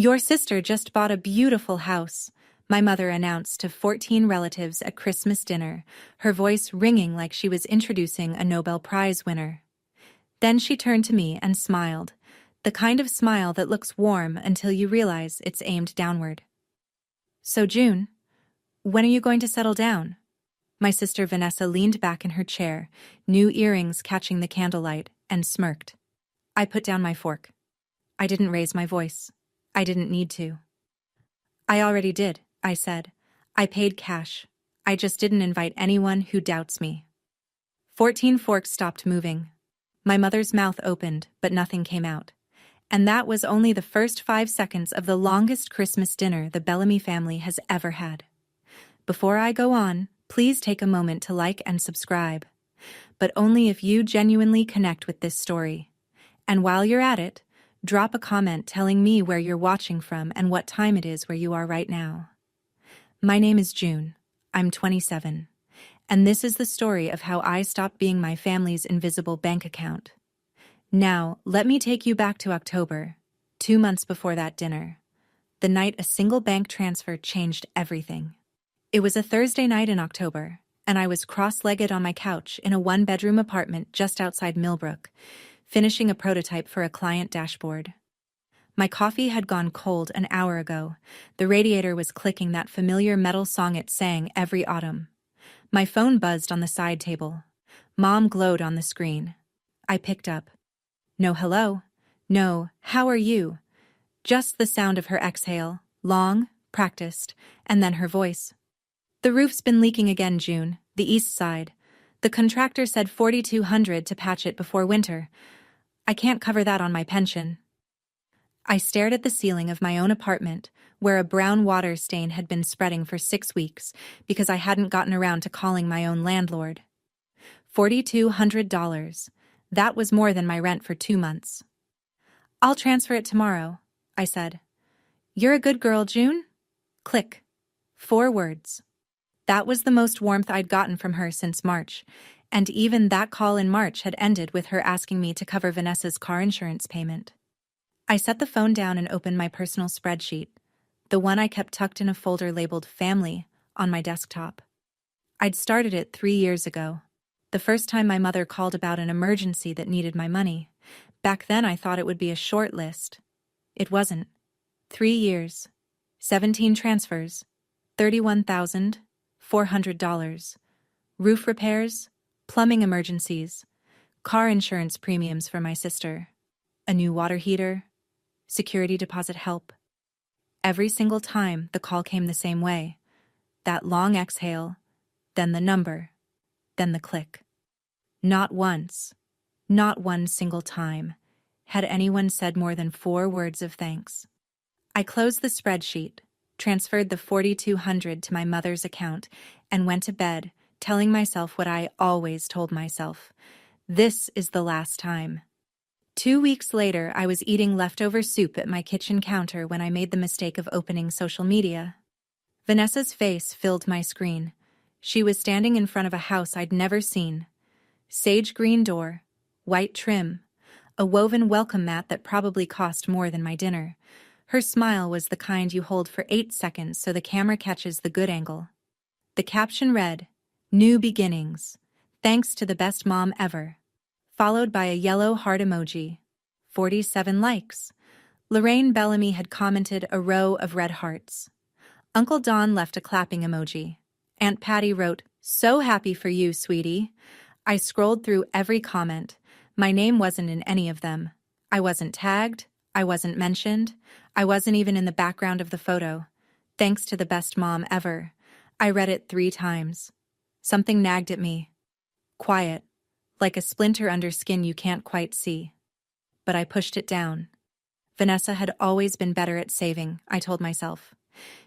Your sister just bought a beautiful house, my mother announced to 14 relatives at Christmas dinner, her voice ringing like she was introducing a Nobel Prize winner. Then she turned to me and smiled, the kind of smile that looks warm until you realize it's aimed downward. So June, when are you going to settle down? My sister Vanessa leaned back in her chair, new earrings catching the candlelight, and smirked. I put down my fork. I didn't raise my voice. I didn't need to. I already did, I said. I paid cash. I just didn't invite anyone who doubts me. 14 forks stopped moving. My mother's mouth opened, but nothing came out. And that was only the first 5 seconds of the longest Christmas dinner the Bellamy family has ever had. Before I go on, please take a moment to like and subscribe. But only if you genuinely connect with this story. And while you're at it, drop a comment telling me where you're watching from and what time it is where you are right now. My name is June. I'm 27. And this is the story of how I stopped being my family's invisible bank account. Now, let me take you back to October, 2 months before that dinner. The night a single bank transfer changed everything. It was a Thursday night in October, and I was cross-legged on my couch in a one-bedroom apartment just outside Millbrook, finishing a prototype for a client dashboard. My coffee had gone cold an hour ago. The radiator was clicking that familiar metal song it sang every autumn. My phone buzzed on the side table. Mom glowed on the screen. I picked up. No hello. No, how are you? Just the sound of her exhale, long, practiced, and then her voice. The roof's been leaking again, June, the east side. The contractor said $4,200 to patch it before winter. I can't cover that on my pension. I stared at the ceiling of my own apartment, where a brown water stain had been spreading for 6 weeks because I hadn't gotten around to calling my own landlord. $4,200. That was more than my rent for 2 months. I'll transfer it tomorrow, I said. You're a good girl, June? Click. 4 words. That was the most warmth I'd gotten from her since March, and even that call in March had ended with her asking me to cover Vanessa's car insurance payment. I set the phone down and opened my personal spreadsheet, the one I kept tucked in a folder labeled Family on my desktop. I'd started it 3 years ago, the first time my mother called about an emergency that needed my money. Back then I thought it would be a short list. It wasn't. 3 years, 17 transfers, $31,400, roof repairs, plumbing emergencies, car insurance premiums for my sister, a new water heater, security deposit help. Every single time the call came the same way. That long exhale, then the number, then the click. Not once, not one single time, had anyone said more than 4 words of thanks. I closed the spreadsheet, transferred the $4,200 to my mother's account, and went to bed, telling myself what I always told myself. This is the last time. 2 weeks later, I was eating leftover soup at my kitchen counter when I made the mistake of opening social media. Vanessa's face filled my screen. She was standing in front of a house I'd never seen. Sage green door, white trim, a woven welcome mat that probably cost more than my dinner. Her smile was the kind you hold for 8 seconds so the camera catches the good angle. The caption read, "New beginnings. Thanks to the best mom ever." Followed by a yellow heart emoji. 47 likes. Lorraine Bellamy had commented a row of red hearts. Uncle Don left a clapping emoji. Aunt Patty wrote, "So happy for you, sweetie." I scrolled through every comment. My name wasn't in any of them. I wasn't tagged. I wasn't mentioned. I wasn't even in the background of the photo. Thanks to the best mom ever. I read it 3 times. Something nagged at me. Quiet, like a splinter under skin you can't quite see. But I pushed it down. Vanessa had always been better at saving, I told myself.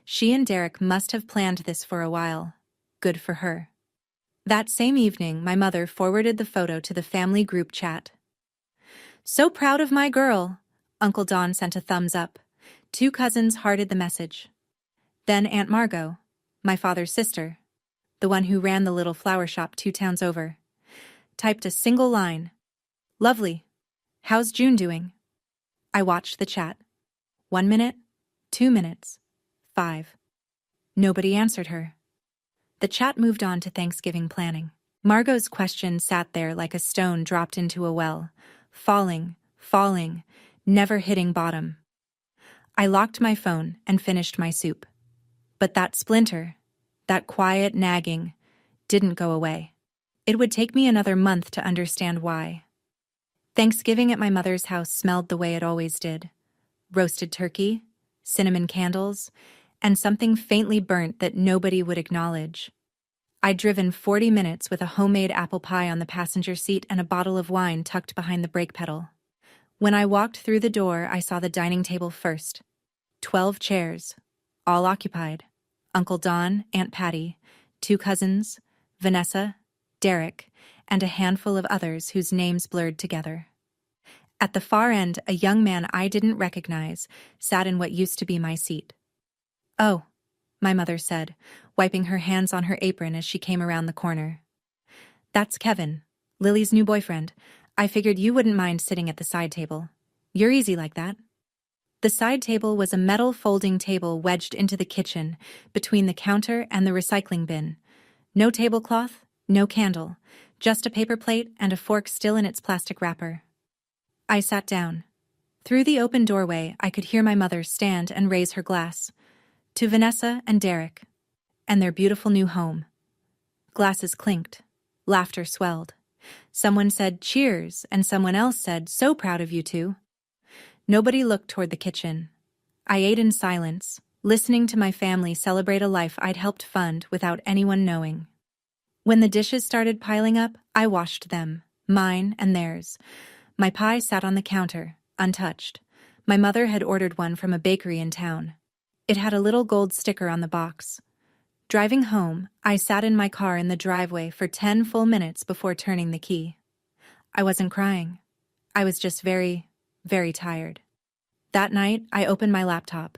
She and Derek must have planned this for a while. Good for her. That same evening, my mother forwarded the photo to the family group chat. "So proud of my girl." Uncle Don sent a thumbs up. 2 cousins hearted the message. Then Aunt Margot, my father's sister, the one who ran the little flower shop 2 towns over, typed a single line. "Lovely. How's June doing?" I watched the chat. 1 minute, 2 minutes. 5. Nobody answered her. The chat moved on to Thanksgiving planning. Margot's question sat there like a stone dropped into a well, falling, never hitting bottom. I locked my phone and finished my soup. But that splinter, that quiet nagging, didn't go away. It would take me another month to understand why. Thanksgiving at my mother's house smelled the way it always did. Roasted turkey, cinnamon candles, and something faintly burnt that nobody would acknowledge. I'd driven 40 minutes with a homemade apple pie on the passenger seat and a bottle of wine tucked behind the brake pedal. When I walked through the door, I saw the dining table first. 12 chairs, all occupied. Uncle Don, Aunt Patty, 2 cousins, Vanessa, Derek, and a handful of others whose names blurred together. At the far end, a young man I didn't recognize sat in what used to be my seat. "Oh," my mother said, wiping her hands on her apron as she came around the corner. "That's Kevin, Lily's new boyfriend. I figured you wouldn't mind sitting at the side table. You're easy like that." The side table was a metal folding table wedged into the kitchen, between the counter and the recycling bin. No tablecloth, no candle, just a paper plate and a fork still in its plastic wrapper. I sat down. Through the open doorway, I could hear my mother stand and raise her glass. To Vanessa and Derek, and their beautiful new home. Glasses clinked. Laughter swelled. Someone said, "Cheers," and someone else said, "So proud of you two." Nobody looked toward the kitchen. I ate in silence, listening to my family celebrate a life I'd helped fund without anyone knowing. When the dishes started piling up, I washed them, mine and theirs. My pie sat on the counter, untouched. My mother had ordered one from a bakery in town. It had a little gold sticker on the box. Driving home, I sat in my car in the driveway for 10 full minutes before turning the key. I wasn't crying. I was just very tired. That night, I opened my laptop.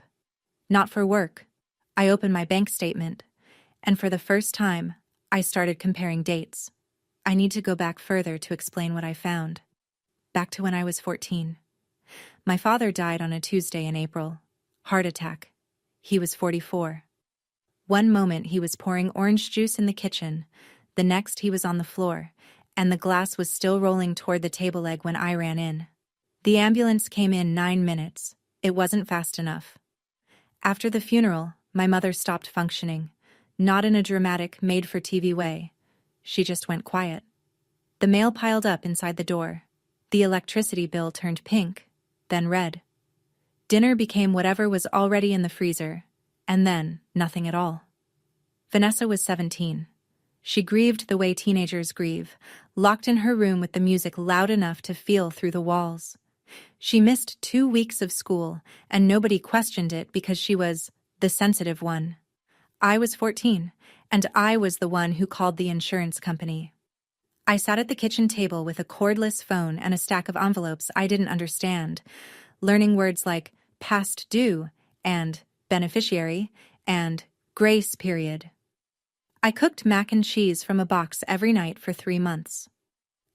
Not for work. I opened my bank statement. And for the first time, I started comparing dates. I need to go back further to explain what I found. Back to when I was 14. My father died on a Tuesday in April. Heart attack. He was 44. One moment he was pouring orange juice in the kitchen, the next he was on the floor, and the glass was still rolling toward the table leg when I ran in. The ambulance came in 9 minutes. It wasn't fast enough. After the funeral, my mother stopped functioning, not in a dramatic, made-for-TV way. She just went quiet. The mail piled up inside the door. The electricity bill turned pink, then red. Dinner became whatever was already in the freezer, and then nothing at all. Vanessa was 17. She grieved the way teenagers grieve, locked in her room with the music loud enough to feel through the walls. She missed 2 weeks of school, and nobody questioned it because she was the sensitive one. I was 14, and I was the one who called the insurance company. I sat at the kitchen table with a cordless phone and a stack of envelopes I didn't understand, learning words like past due and beneficiary and grace period. I cooked mac and cheese from a box every night for 3 months.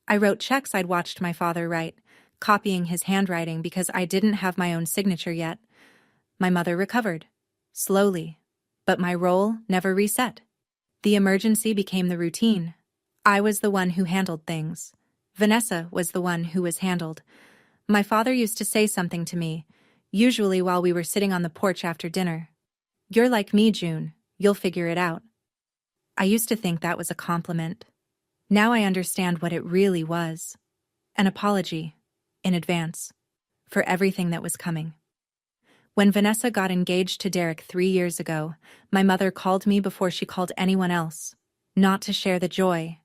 I wrote checks I'd watched my father write, copying his handwriting because I didn't have my own signature yet. My mother recovered, slowly, but my role never reset. The emergency became the routine. I was the one who handled things. Vanessa was the one who was handled. My father used to say something to me, usually while we were sitting on the porch after dinner. "You're like me, June. You'll figure it out." I used to think that was a compliment. Now I understand what it really was. An apology, in advance, for everything that was coming. When Vanessa got engaged to Derek 3 years ago, my mother called me before she called anyone else, not to share the joy,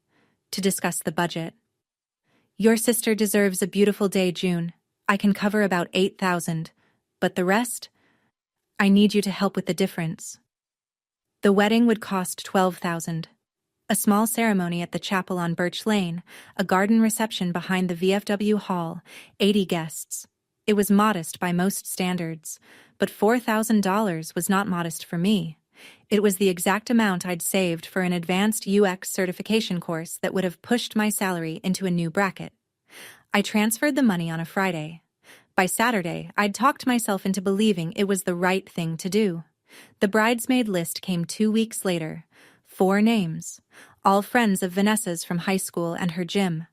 to discuss the budget. "Your sister deserves a beautiful day, June. I can cover about 8,000, but the rest? I need you to help with the difference." The wedding would cost 12,000. A small ceremony at the chapel on Birch Lane, a garden reception behind the VFW hall, 80 guests. It was modest by most standards, but $4,000 was not modest for me. It was the exact amount I'd saved for an advanced UX certification course that would have pushed my salary into a new bracket. I transferred the money on a Friday. By Saturday, I'd talked myself into believing it was the right thing to do. The bridesmaid list came 2 weeks later. 4 names. All friends of Vanessa's from high school and her gym.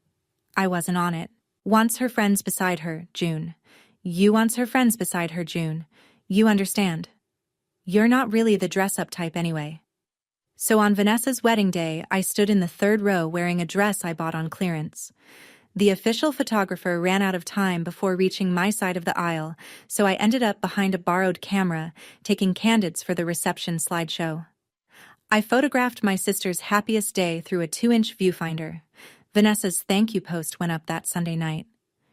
I wasn't on it. Wants her friends beside her, June. You wants her friends beside her, June. You understand. You're not really the dress-up type anyway. So on Vanessa's wedding day, I stood in the 3rd row wearing a dress I bought on clearance. The official photographer ran out of time before reaching my side of the aisle, so I ended up behind a borrowed camera, taking candids for the reception slideshow. I photographed my sister's happiest day through a 2-inch viewfinder. Vanessa's thank you post went up that Sunday night.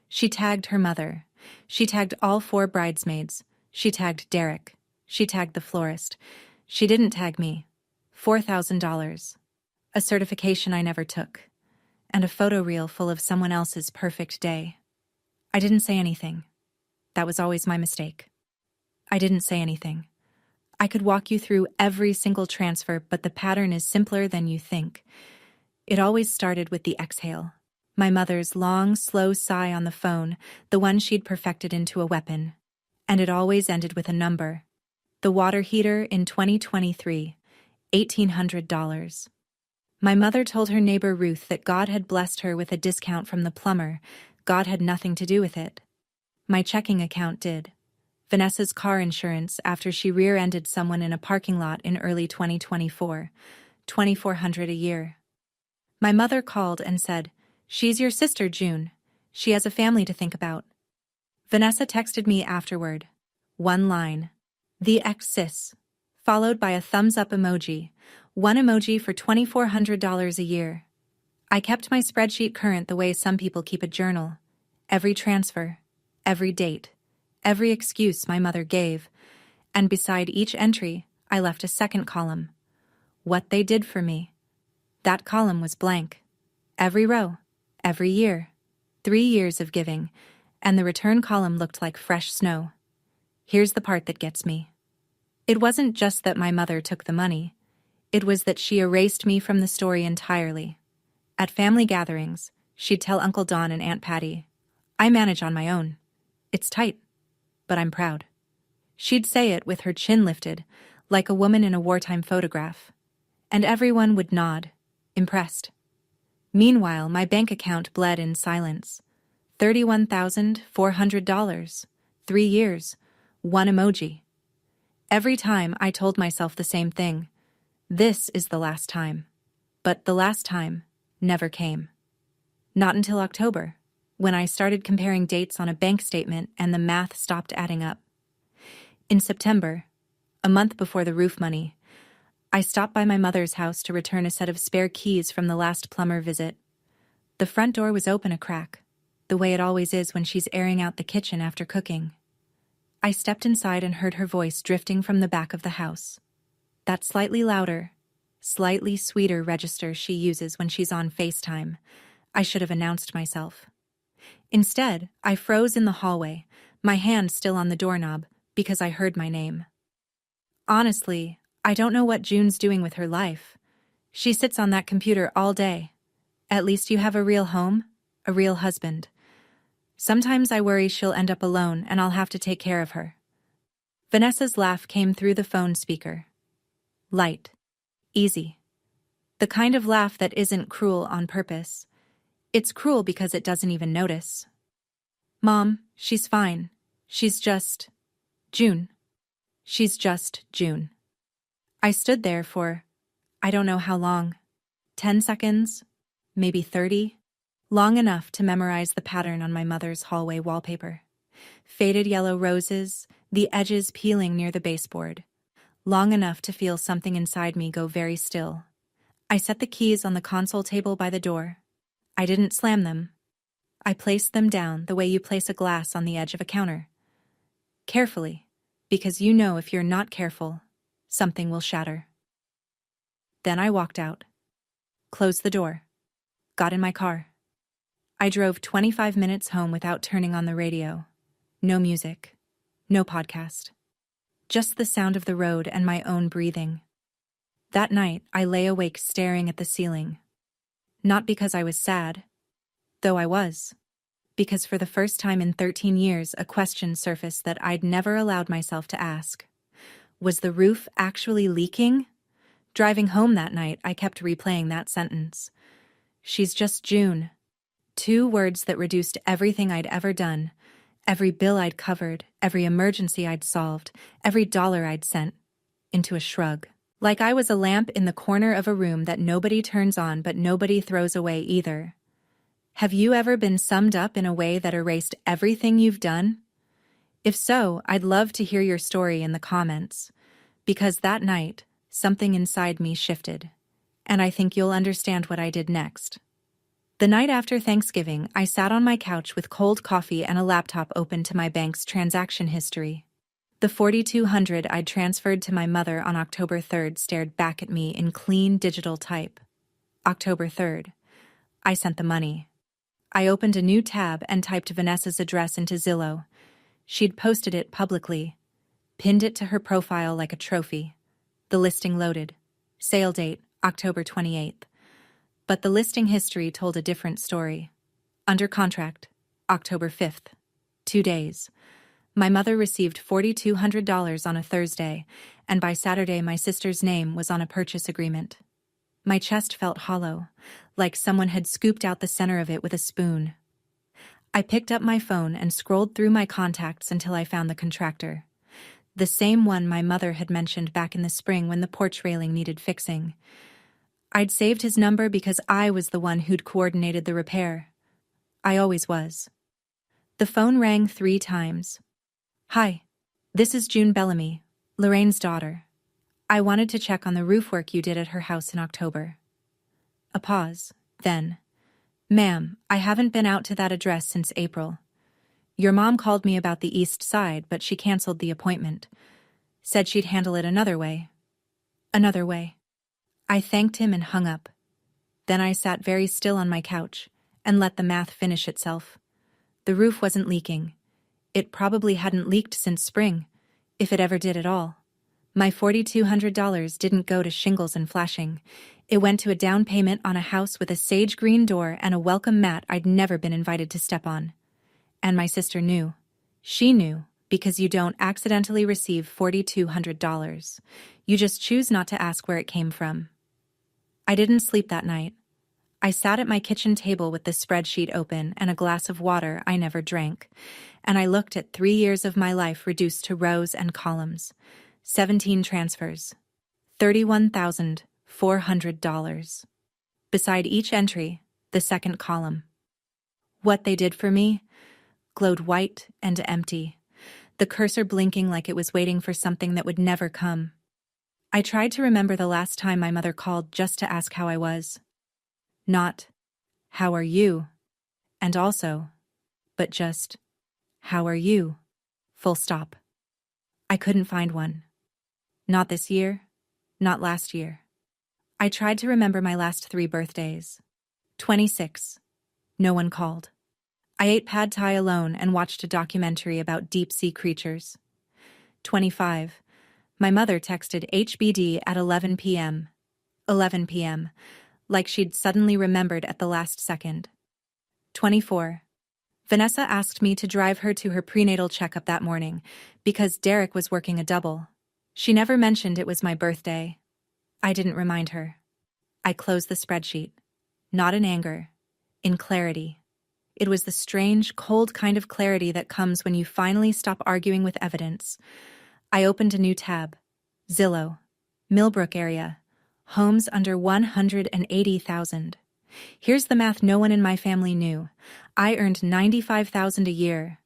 She tagged her mother. She tagged all 4 bridesmaids. She tagged Derek. She tagged the florist. She didn't tag me. $4,000. A certification I never took. And a photo reel full of someone else's perfect day. I didn't say anything. That was always my mistake. I didn't say anything. I could walk you through every single transfer, but the pattern is simpler than you think. It always started with the exhale. My mother's long, slow sigh on the phone, the one she'd perfected into a weapon. And it always ended with a number. The water heater in 2023, $1,800. My mother told her neighbor Ruth that God had blessed her with a discount from the plumber. God had nothing to do with it. My checking account did. Vanessa's car insurance after she rear-ended someone in a parking lot in early 2024, $2,400 a year. My mother called and said, "She's your sister, June. She has a family to think about." Vanessa texted me afterward. 1 line. The ex-sis. Followed by a thumbs-up emoji. 1 emoji for $2,400 a year. I kept my spreadsheet current the way some people keep a journal. Every transfer, every date, every excuse my mother gave, and beside each entry, I left a second column. What they did for me. That column was blank. Every row, every year, 3 years of giving, and the return column looked like fresh snow. Here's the part that gets me. It wasn't just that my mother took the money. It was that she erased me from the story entirely. At family gatherings, she'd tell Uncle Don and Aunt Patty, "I manage on my own. It's tight, but I'm proud." She'd say it with her chin lifted, like a woman in a wartime photograph. And everyone would nod, impressed. Meanwhile, my bank account bled in silence. $31,400. 3 years. 1 emoji. Every time I told myself the same thing. This is the last time. But the last time never came. Not until October, when I started comparing dates on a bank statement and the math stopped adding up. In September, a month before the roof money, I stopped by my mother's house to return a set of spare keys from the last plumber visit. The front door was open a crack, the way it always is when she's airing out the kitchen after cooking. I stepped inside and heard her voice drifting from the back of the house. That slightly louder, slightly sweeter register she uses when she's on FaceTime. I should have announced myself. Instead, I froze in the hallway, my hand still on the doorknob, because I heard my name. Honestly, I don't know what June's doing with her life. She sits on that computer all day. At least you have a real home, a real husband. Sometimes I worry she'll end up alone and I'll have to take care of her. Vanessa's laugh came through the phone speaker. Light. Easy. The kind of laugh that isn't cruel on purpose. It's cruel because it doesn't even notice. "Mom, she's fine. She's just... June. She's just June." I stood there for, I don't know how long. 10 seconds? Maybe 30? Long enough to memorize the pattern on my mother's hallway wallpaper. Faded yellow roses, the edges peeling near the baseboard. Long enough to feel something inside me go very still. I set the keys on the console table by the door. I didn't slam them. I placed them down the way you place a glass on the edge of a counter. Carefully, because you know if you're not careful, something will shatter. Then I walked out. Closed the door. Got in my car. I drove 25 minutes home without turning on the radio. No music. No podcast. Just the sound of the road and my own breathing. That night, I lay awake staring at the ceiling. Not because I was sad, though I was, because for the first time in 13 years, a question surfaced that I'd never allowed myself to ask. Was the roof actually leaking? Driving home that night, I kept replaying that sentence. She's just June. 2 words that reduced everything I'd ever done, every bill I'd covered, every emergency I'd solved, every dollar I'd sent, into a shrug. Like I was a lamp in the corner of a room that nobody turns on but nobody throws away either. Have you ever been summed up in a way that erased everything you've done? If so, I'd love to hear your story in the comments. Because that night, something inside me shifted. And I think you'll understand what I did next. The night after Thanksgiving, I sat on my couch with cold coffee and a laptop open to my bank's transaction history. The $4,200 I'd transferred to my mother on October 3rd stared back at me in clean digital type. October 3rd. I sent the money. I opened a new tab and typed Vanessa's address into Zillow. She'd posted it publicly, pinned it to her profile like a trophy. The listing loaded. Sale date, October 28th. But the listing history told a different story. Under contract, October 5th. 2 days. My mother received $4,200 on a Thursday, and by Saturday my sister's name was on a purchase agreement. My chest felt hollow, like someone had scooped out the center of it with a spoon. I picked up my phone and scrolled through my contacts until I found the contractor. The same one my mother had mentioned back in the spring when the porch railing needed fixing. I'd saved his number because I was the one who'd coordinated the repair. I always was. The phone rang 3 times. Hi, this is June Bellamy, Lorraine's daughter. I wanted to check on the roof work you did at her house in October. A pause, then. Ma'am, I haven't been out to that address since April. Your mom called me about the east side, but she canceled the appointment. Said she'd handle it another way. Another way. I thanked him and hung up. Then I sat very still on my couch and let the math finish itself. The roof wasn't leaking. It probably hadn't leaked since spring, if it ever did at all. My $4,200 didn't go to shingles and flashing. It went to a down payment on a house with a sage green door and a welcome mat I'd never been invited to step on. And my sister knew. She knew, because you don't accidentally receive $4,200. You just choose not to ask where it came from. I didn't sleep that night. I sat at my kitchen table with the spreadsheet open and a glass of water I never drank, and I looked at 3 years of my life reduced to rows and columns. 17 transfers. $31,400. Beside each entry, the second column. What they did for me glowed white and empty, the cursor blinking like it was waiting for something that would never come. I tried to remember the last time my mother called just to ask how I was. Not, how are you? And also, but just, how are you? Full stop. I couldn't find one. Not this year, not last year. I tried to remember my last 3 birthdays. 26. No one called. I ate pad thai alone and watched a documentary about deep-sea creatures. 25. My mother texted HBD at 11 p.m. 11 p.m., like she'd suddenly remembered at the last second. 24. Vanessa asked me to drive her to her prenatal checkup that morning because Derek was working a double. She never mentioned it was my birthday. I didn't remind her. I closed the spreadsheet. Not in anger. In clarity. It was the strange, cold kind of clarity that comes when you finally stop arguing with evidence. I opened a new tab. Zillow. Millbrook area. Homes under $180,000. Here's the math no one in my family knew. I earned $95,000 a year.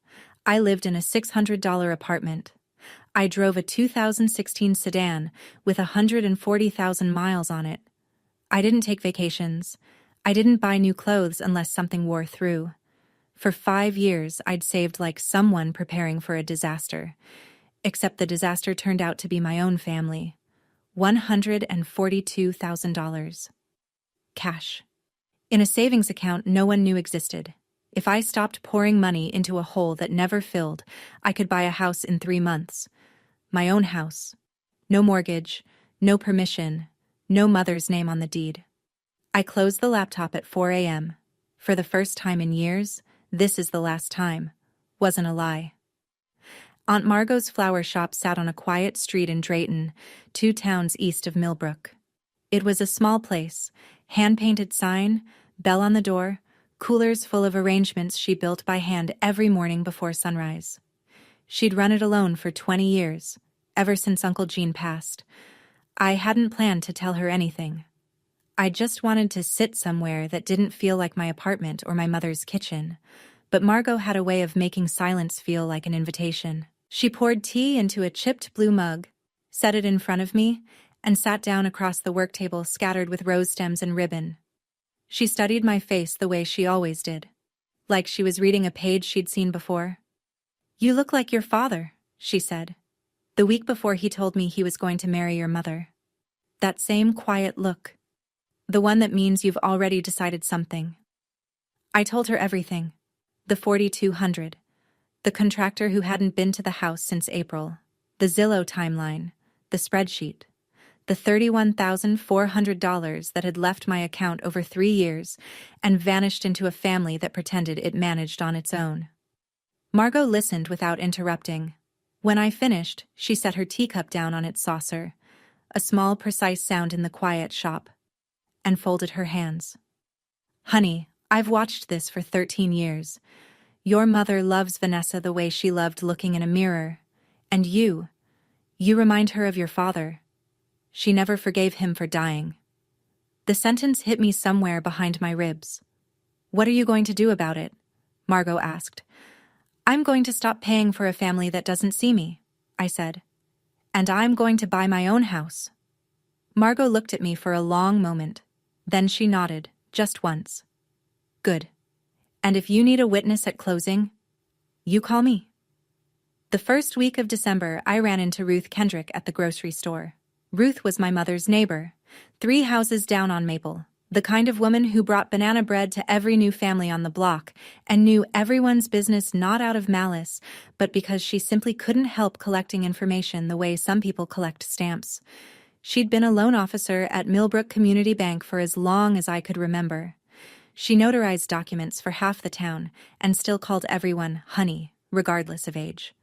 I lived in a $600 apartment. I drove a 2016 sedan with 140,000 miles on it. I didn't take vacations. I didn't buy new clothes unless something wore through. For 5 years, I'd saved like someone preparing for a disaster. Except the disaster turned out to be my own family. $142,000. Cash. In a savings account no one knew existed. If I stopped pouring money into a hole that never filled, I could buy a house in 3 months. My own house. No mortgage, no permission, no mother's name on the deed. I closed the laptop at 4 a.m. For the first time in years, "This is the last time," wasn't a lie. Aunt Margot's flower shop sat on a quiet street in Drayton, 2 towns east of Millbrook. It was a small place, hand-painted sign, bell on the door, coolers full of arrangements she built by hand every morning before sunrise. She'd run it alone for 20 years, ever since Uncle Gene passed. I hadn't planned to tell her anything. I just wanted to sit somewhere that didn't feel like my apartment or my mother's kitchen, but Margot had a way of making silence feel like an invitation. She poured tea into a chipped blue mug, set it in front of me, and sat down across the work table scattered with rose stems and ribbon. She studied my face the way she always did, like she was reading a page she'd seen before. "You look like your father," she said, "the week before he told me he was going to marry your mother. That same quiet look. The one that means you've already decided something." I told her everything. The 4,200. The contractor who hadn't been to the house since April. The Zillow timeline. The spreadsheet. The $31,400 that had left my account over 3 years and vanished into a family that pretended it managed on its own. Margot listened without interrupting. When I finished, she set her teacup down on its saucer, a small, precise sound in the quiet shop, and folded her hands. "Honey, I've watched this for 13 years. Your mother loves Vanessa the way she loved looking in a mirror. And you remind her of your father. She never forgave him for dying." The sentence hit me somewhere behind my ribs. "What are you going to do about it?" Margot asked. "I'm going to stop paying for a family that doesn't see me," I said. "And I'm going to buy my own house." Margot looked at me for a long moment. Then she nodded, just once. "Good. And if you need a witness at closing, you call me." The first week of December, I ran into Ruth Kendrick at the grocery store. Ruth was my mother's neighbor, 3 houses down on Maple, the kind of woman who brought banana bread to every new family on the block and knew everyone's business not out of malice, but because she simply couldn't help collecting information the way some people collect stamps. She'd been a loan officer at Millbrook Community Bank for as long as I could remember. She notarized documents for half the town and still called everyone honey, regardless of age.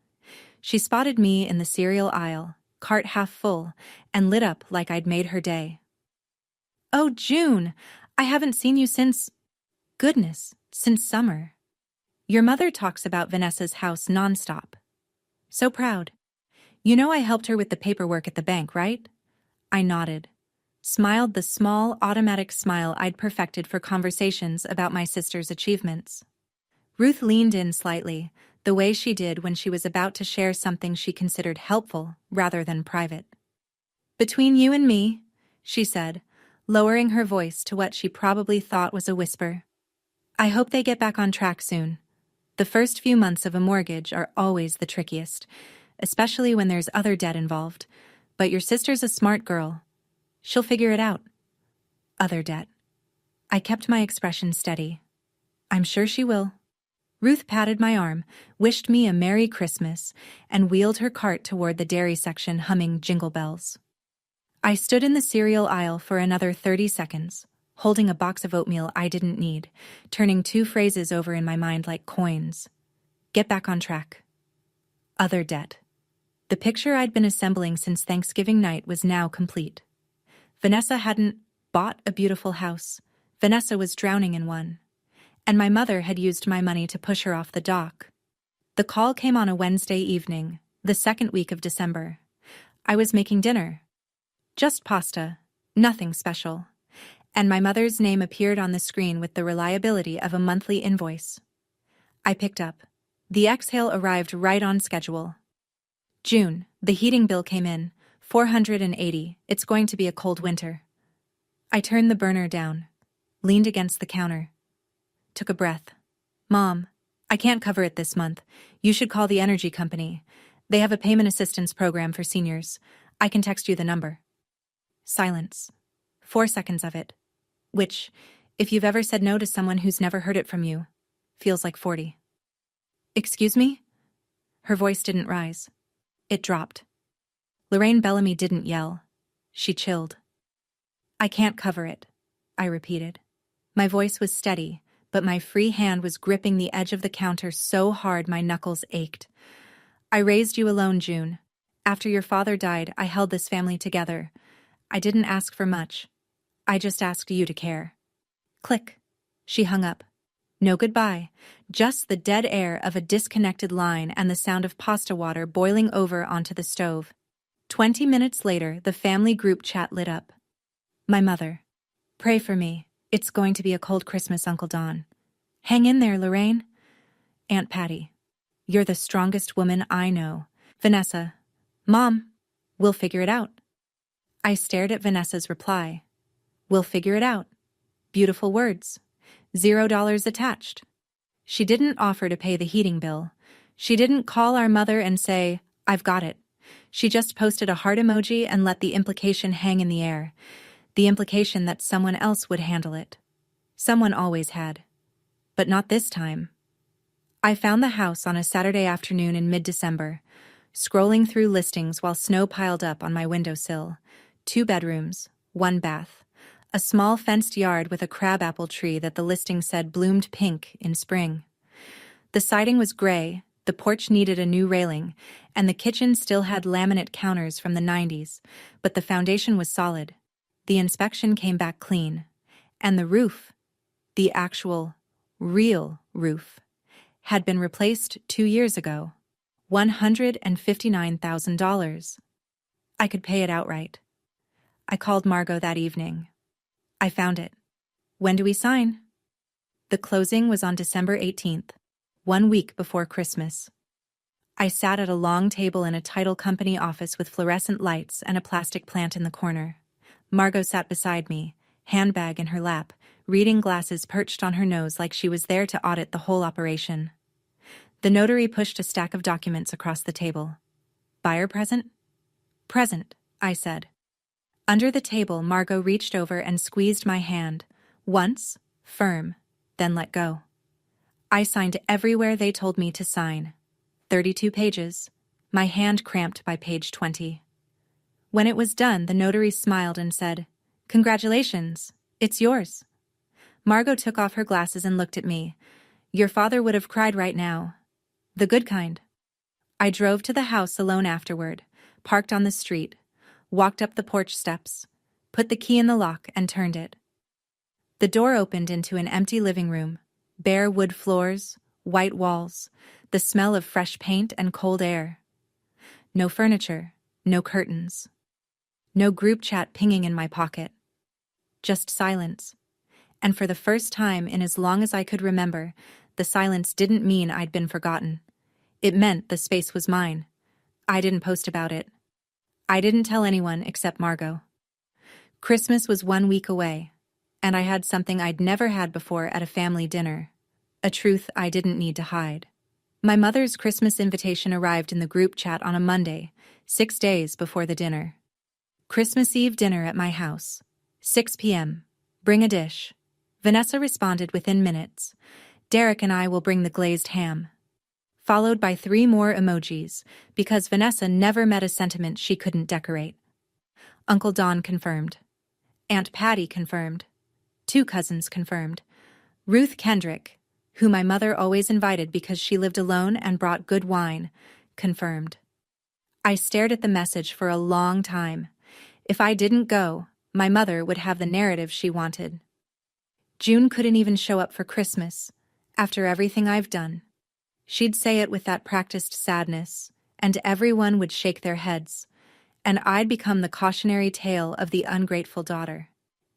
She spotted me in the cereal aisle, cart half full, and lit up like I'd made her day. "Oh, June, I haven't seen you since summer. Your mother talks about Vanessa's house nonstop. So proud. You know I helped her with the paperwork at the bank, right?" I nodded, smiled the small, automatic smile I'd perfected for conversations about my sister's achievements. Ruth leaned in slightly, the way she did when she was about to share something she considered helpful rather than private. "Between you and me," she said, lowering her voice to what she probably thought was a whisper, "I hope they get back on track soon. The first few months of a mortgage are always the trickiest, especially when there's other debt involved, but your sister's a smart girl. She'll figure it out." Other debt. I kept my expression steady. "I'm sure she will." Ruth patted my arm, wished me a Merry Christmas, and wheeled her cart toward the dairy section humming Jingle Bells. I stood in the cereal aisle for another 30 seconds, holding a box of oatmeal I didn't need, turning 2 phrases over in my mind like coins. Get back on track. Other debt. The picture I'd been assembling since Thanksgiving night was now complete. Vanessa hadn't bought a beautiful house. Vanessa was drowning in one. And my mother had used my money to push her off the dock. The call came on a Wednesday evening, the second week of December. I was making dinner. Just pasta, nothing special. And my mother's name appeared on the screen with the reliability of a monthly invoice. I picked up. The exhale arrived right on schedule. "June, the heating bill came in, $480. It's going to be a cold winter." I turned the burner down, leaned against the counter, took a breath. "Mom, I can't cover it this month. You should call the energy company. They have a payment assistance program for seniors. I can text you the number." Silence. 4 seconds of it. Which, if you've ever said no to someone who's never heard it from you, feels like 40. "Excuse me?" Her voice didn't rise. It dropped. Lorraine Bellamy didn't yell. She chilled. "I can't cover it," I repeated. My voice was steady, but my free hand was gripping the edge of the counter so hard my knuckles ached. I raised you alone, June. After your father died, I held this family together. I didn't ask for much. I just asked you to care. Click. She hung up. No goodbye, just the dead air of a disconnected line and the sound of pasta water boiling over onto the stove. 20 minutes later, the family group chat lit up. My mother. Pray for me. It's going to be a cold Christmas, Uncle Don. Hang in there, Lorraine. Aunt Patty. You're the strongest woman I know. Vanessa. Mom. We'll figure it out. I stared at Vanessa's reply. We'll figure it out. Beautiful words. $0 attached. She didn't offer to pay the heating bill. She didn't call our mother and say, I've got it. She just posted a heart emoji and let the implication hang in the air. The implication that someone else would handle it. Someone always had. But not this time. I found the house on a Saturday afternoon in mid-December, scrolling through listings while snow piled up on my windowsill. 2 bedrooms, 1 bath. A small fenced yard with a crabapple tree that the listing said bloomed pink in spring. The siding was gray, the porch needed a new railing, and the kitchen still had laminate counters from the 90s, but the foundation was solid. The inspection came back clean. And the roof, the actual, real roof, had been replaced 2 years ago. $159,000. I could pay it outright. I called Margot that evening. I found it. When do we sign? The closing was on December 18th, 1 week before Christmas. I sat at a long table in a title company office with fluorescent lights and a plastic plant in the corner. Margot sat beside me, handbag in her lap, reading glasses perched on her nose like she was there to audit the whole operation. The notary pushed a stack of documents across the table. Buyer present? Present, I said. Under the table, Margot reached over and squeezed my hand. Once, firm, then let go. I signed everywhere they told me to sign. 32 pages. My hand cramped by page 20. When it was done, the notary smiled and said, Congratulations, it's yours. Margot took off her glasses and looked at me. Your father would have cried right now. The good kind. I drove to the house alone afterward, parked on the street, walked up the porch steps, put the key in the lock and turned it. The door opened into an empty living room, bare wood floors, white walls, the smell of fresh paint and cold air. No furniture, no curtains. No group chat pinging in my pocket. Just silence. And for the first time in as long as I could remember, the silence didn't mean I'd been forgotten. It meant the space was mine. I didn't post about it. I didn't tell anyone except Margot. Christmas was 1 week away, and I had something I'd never had before at a family dinner. A truth I didn't need to hide. My mother's Christmas invitation arrived in the group chat on a Monday, 6 days before the dinner. Christmas Eve dinner at my house. 6 p.m. Bring a dish. Vanessa responded within minutes. Derek and I will bring the glazed ham. Followed by 3 more emojis, because Vanessa never met a sentiment she couldn't decorate. Uncle Don confirmed. Aunt Patty confirmed. 2 cousins confirmed. Ruth Kendrick, who my mother always invited because she lived alone and brought good wine, confirmed. I stared at the message for a long time. If I didn't go, my mother would have the narrative she wanted. June couldn't even show up for Christmas, after everything I've done. She'd say it with that practiced sadness, and everyone would shake their heads, and I'd become the cautionary tale of the ungrateful daughter.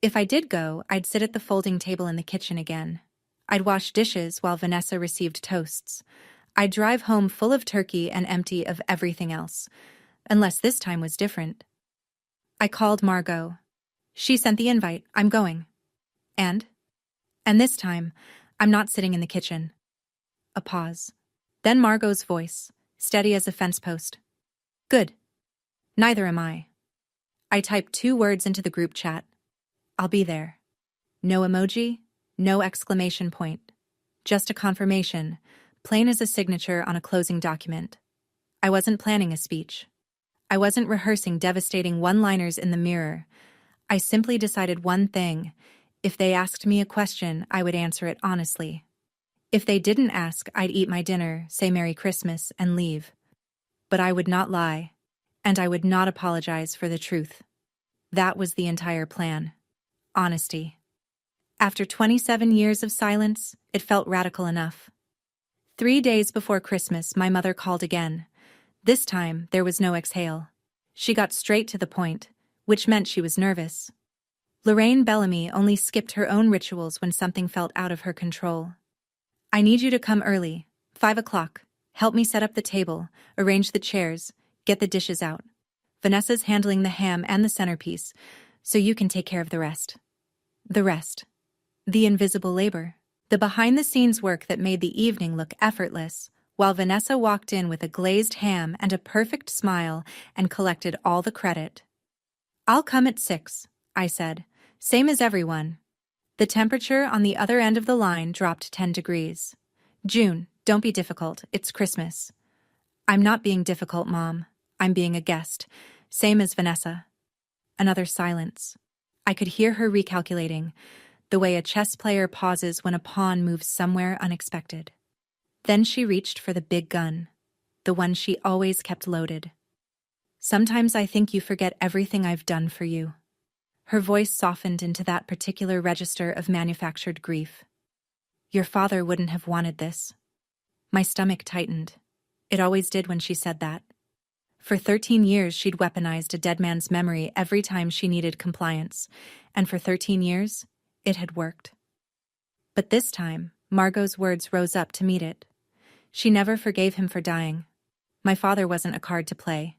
If I did go, I'd sit at the folding table in the kitchen again. I'd wash dishes while Vanessa received toasts. I'd drive home full of turkey and empty of everything else, unless this time was different. I called Margot. She sent the invite. I'm going. And this time, I'm not sitting in the kitchen. A pause. Then Margot's voice, steady as a fence post. Good. Neither am I. I typed 2 words into the group chat. I'll be there. No emoji, no exclamation point. Just a confirmation, plain as a signature on a closing document. I wasn't planning a speech. I wasn't rehearsing devastating one-liners in the mirror. I simply decided one thing. If they asked me a question, I would answer it honestly. If they didn't ask, I'd eat my dinner, say Merry Christmas, and leave. But I would not lie, and I would not apologize for the truth. That was the entire plan. Honesty. After 27 years of silence, it felt radical enough. 3 days before Christmas, my mother called again. This time, there was no exhale. She got straight to the point, which meant she was nervous. Lorraine Bellamy only skipped her own rituals when something felt out of her control. I need you to come early, 5 o'clock. Help me set up the table, arrange the chairs, get the dishes out. Vanessa's handling the ham and the centerpiece, so you can take care of the rest. The rest. The invisible labor. The behind-the-scenes work that made the evening look effortless, while Vanessa walked in with a glazed ham and a perfect smile and collected all the credit. I'll come at 6, I said, same as everyone. The temperature on the other end of the line dropped 10 degrees. June, don't be difficult, it's Christmas. I'm not being difficult, Mom. I'm being a guest, same as Vanessa. Another silence. I could hear her recalculating, the way a chess player pauses when a pawn moves somewhere unexpected. Then she reached for the big gun, the one she always kept loaded. Sometimes I think you forget everything I've done for you. Her voice softened into that particular register of manufactured grief. Your father wouldn't have wanted this. My stomach tightened. It always did when she said that. For 13 years she'd weaponized a dead man's memory every time she needed compliance, and for 13 years, it had worked. But this time, Margot's words rose up to meet it. She never forgave him for dying. My father wasn't a card to play.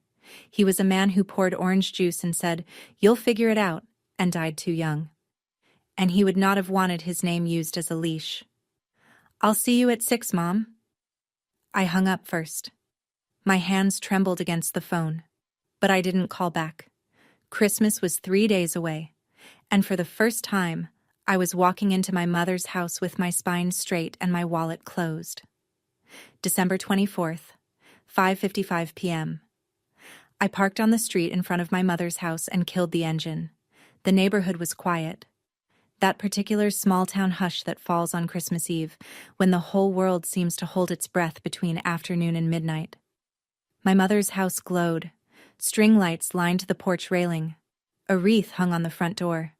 He was a man who poured orange juice and said, "You'll figure it out," and died too young. And he would not have wanted his name used as a leash. I'll see you at 6, Mom. I hung up first. My hands trembled against the phone. But I didn't call back. Christmas was 3 days away. And for the first time, I was walking into my mother's house with my spine straight and my wallet closed. December 24th, 5:55 p.m. I parked on the street in front of my mother's house and killed the engine. The neighborhood was quiet. That particular small-town hush that falls on Christmas Eve, when the whole world seems to hold its breath between afternoon and midnight. My mother's house glowed. String lights lined the porch railing. A wreath hung on the front door.